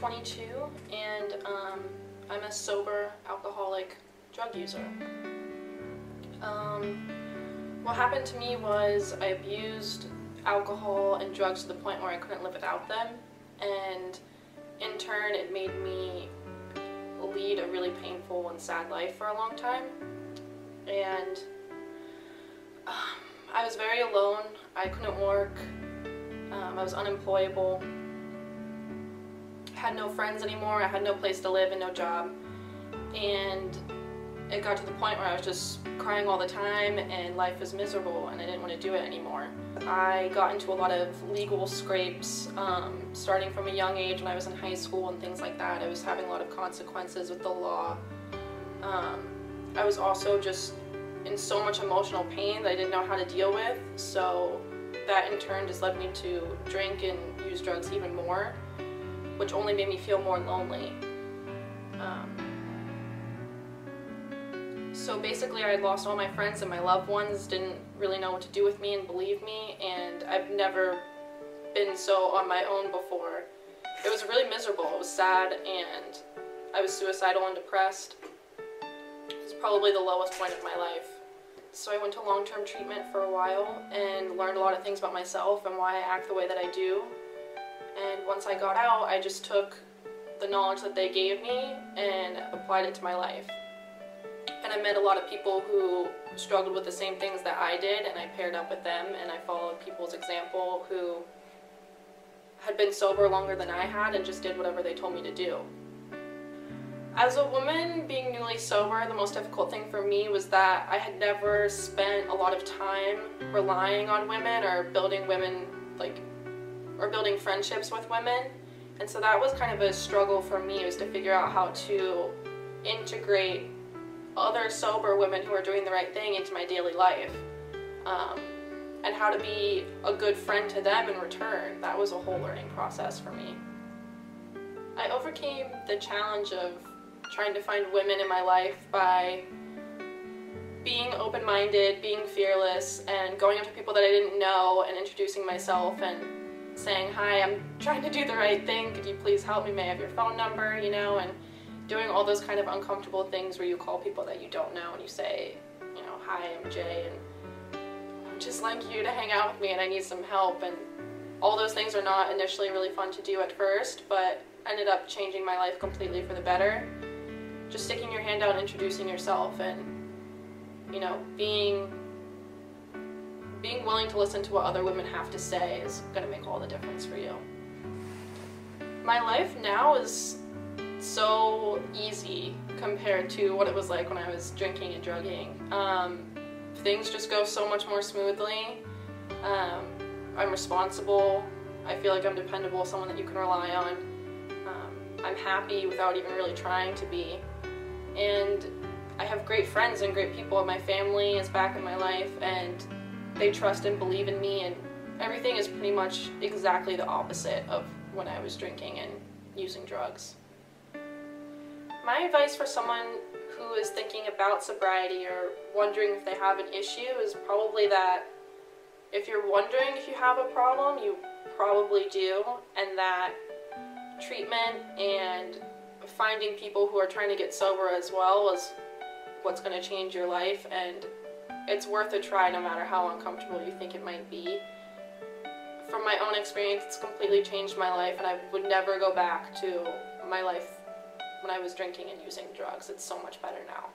22 and I'm a sober alcoholic drug user. What happened to me was I abused alcohol and drugs to the point where I couldn't live without them, and in turn it made me lead a really painful and sad life for a long time. And I was very alone. I couldn't work. I was unemployable. I had no friends anymore. I had no place to live and no job. And it got to the point where I was just crying all the time and life was miserable and I didn't want to do it anymore. I got into a lot of legal scrapes starting from a young age when I was in high school and things like that. I was having a lot of consequences with the law. I was also just in so much emotional pain that I didn't know how to deal with, so that in turn just led me to drink and use drugs even more, which only made me feel more lonely. So basically I had lost all my friends and my loved ones didn't really know what to do with me and believe me, and I've never been so on my own before. It was really miserable, it was sad, and I was suicidal and depressed. It was probably the lowest point of my life. So I went to long-term treatment for a while and learned a lot of things about myself and why I act the way that I do. And once I got out, I just took the knowledge that they gave me and applied it to my life. And I met a lot of people who struggled with the same things that I did, and I paired up with them and I followed people's example who had been sober longer than I had and just did whatever they told me to do. As a woman, being newly sober, the most difficult thing for me was that I had never spent a lot of time relying on women or building building friendships with women. And so that was kind of a struggle for me, was to figure out how to integrate other sober women who are doing the right thing into my daily life, and how to be a good friend to them in return. That was a whole learning process for me. I overcame the challenge of trying to find women in my life by being open-minded, being fearless, and going up to people that I didn't know and introducing myself and saying, "Hi, I'm trying to do the right thing, could you please help me, may I have your phone number," you know, and doing all those kind of uncomfortable things where you call people that you don't know and you say, you know, "Hi, I'm Jay, and I'd just like you to hang out with me and I need some help." And all those things are not initially really fun to do at first, but ended up changing my life completely for the better. Just sticking your hand out and introducing yourself and, you know, being willing to listen to what other women have to say is going to make all the difference for you. My life now is so easy compared to what it was like when I was drinking and drugging. Things just go so much more smoothly. I'm responsible. I feel like I'm dependable, someone that you can rely on. I'm happy without even really trying to be. And I have great friends and great people. My family is back in my life and they trust and believe in me, and everything is pretty much exactly the opposite of when I was drinking and using drugs. My advice for someone who is thinking about sobriety or wondering if they have an issue is probably that if you're wondering if you have a problem, you probably do, and that treatment and finding people who are trying to get sober as well is what's going to change your life, and it's worth a try no matter how uncomfortable you think it might be. From my own experience, it's completely changed my life, and I would never go back to my life when I was drinking and using drugs. It's so much better now.